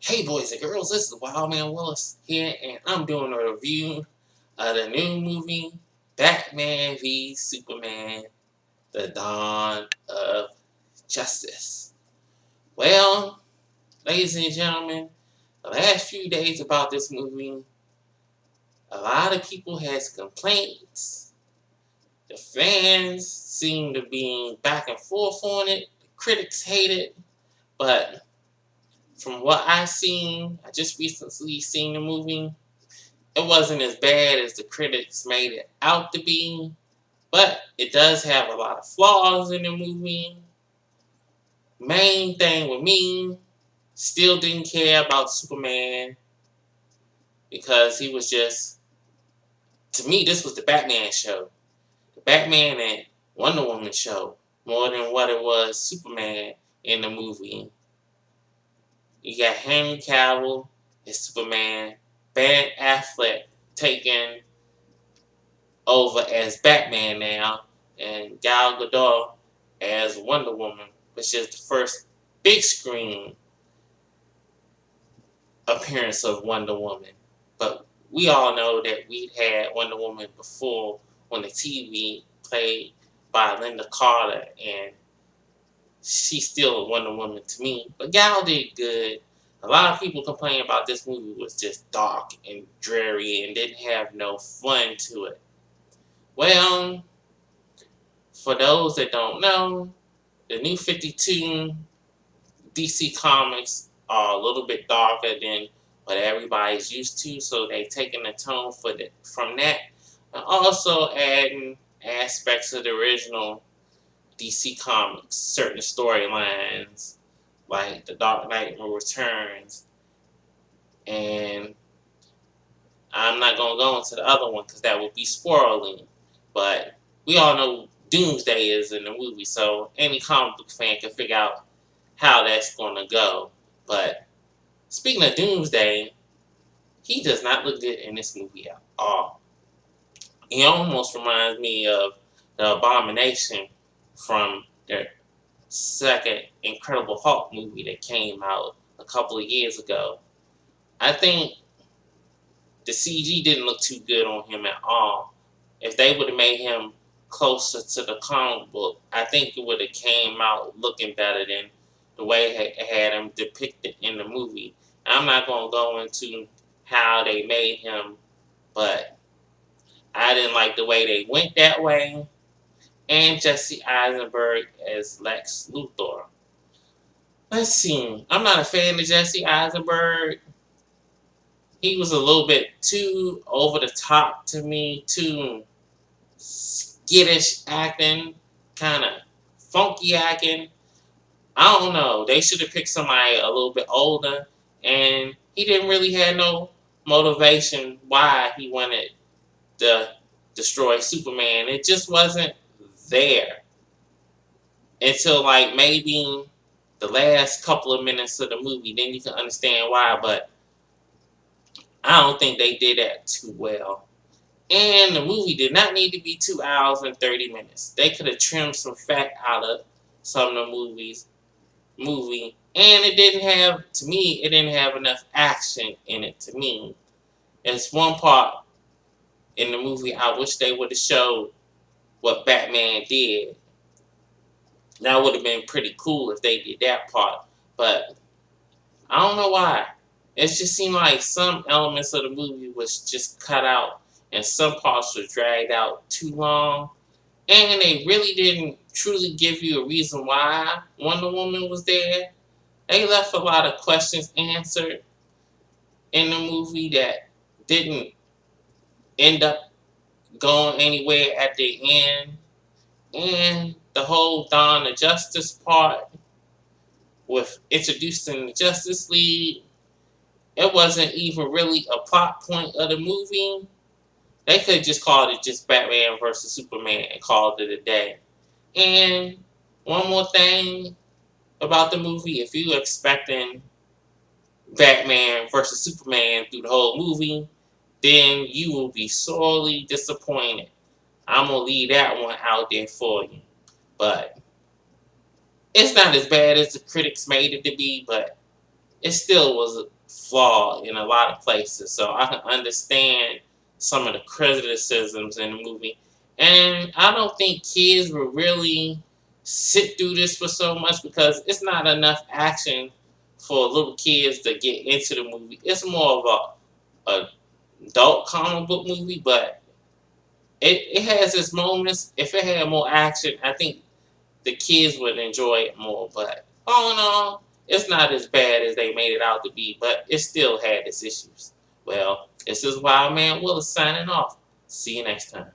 Hey boys and girls, this is Wildman Willis here, and I'm doing a review of the new movie, Batman v Superman, The Dawn of Justice. Well, ladies and gentlemen, the last few days about this movie, a lot of people has complaints. The fans seem to be back and forth on it. The critics hate it, but from what I've seen, I just recently seen the movie. It wasn't as bad as the critics made it out to be, but it does have a lot of flaws in the movie. Main thing with me, still didn't care about Superman because he was just, to me, this was the Batman show. The Batman and Wonder Woman show, more than what it was Superman in the movie. You got Henry Cavill as Superman, Ben Affleck taking over as Batman now, and Gal Gadot as Wonder Woman, which is the first big screen appearance of Wonder Woman. But we all know that we'd had Wonder Woman before on the TV, played by Linda Carter, and she's still a Wonder Woman to me. But Gal did good. A lot of people complain about this movie was just dark and dreary and didn't have no fun to it. Well, for those that don't know, the new 52 DC comics are a little bit darker than what everybody's used to, so they've taken the tone from that, and also adding aspects of the original DC comics, certain storylines like the Dark Knight Returns, and I'm not going to go into the other one because that would be spoiling, but we all know Doomsday is in the movie, so any comic book fan can figure out how that's going to go. But speaking of Doomsday, he does not look good in this movie at all. He almost reminds me of the Abomination from their second Incredible Hulk movie that came out a couple of years ago. I think the CG didn't look too good on him at all. If they would have made him closer to the comic book, I think it would have came out looking better than the way it had him depicted in the movie. I'm not going to go into how they made him, but I didn't like the way they went that way. And Jesse Eisenberg as Lex Luthor. Let's see. I'm not a fan of Jesse Eisenberg. He was a little bit too over the top to me, too skittish acting, kind of funky acting. I don't know. They should have picked somebody a little bit older, and he didn't really have no motivation why he wanted to destroy Superman. It just wasn't there until like maybe the last couple of minutes of the movie. Then you can understand why, but I don't think they did that too well. And the movie did not need to be 2 hours and 30 minutes. They could have trimmed some fat out of some of the movie. And it didn't have, to me, it didn't have enough action in it to me. There's one part in the movie I wish they would have showed what Batman did. That would have been pretty cool if they did that part. But I don't know why. It just seemed like some elements of the movie was just cut out and some parts were dragged out too long. And they really didn't truly give you a reason why Wonder Woman was there. They left a lot of questions answered in the movie that didn't end up going anywhere at the end. And the whole Dawn of Justice part with introducing the Justice League, it wasn't even really a plot point of the movie. They could have just called it just Batman versus Superman and called it a day. And one more thing about the movie, if you're expecting Batman versus Superman through the whole movie, then you will be sorely disappointed. I'm going to leave that one out there for you. But it's not as bad as the critics made it to be, but it still was flawed in a lot of places. So I can understand some of the criticisms in the movie. And I don't think kids will really sit through this for so much because it's not enough action for little kids to get into the movie. It's more of a adult comic book movie, but it has its moments. If it had more action, I think the kids would enjoy it more. But all in all, it's not as bad as they made it out to be, but it still had its issues. Well, this is Wildman Willis signing off. See you next time.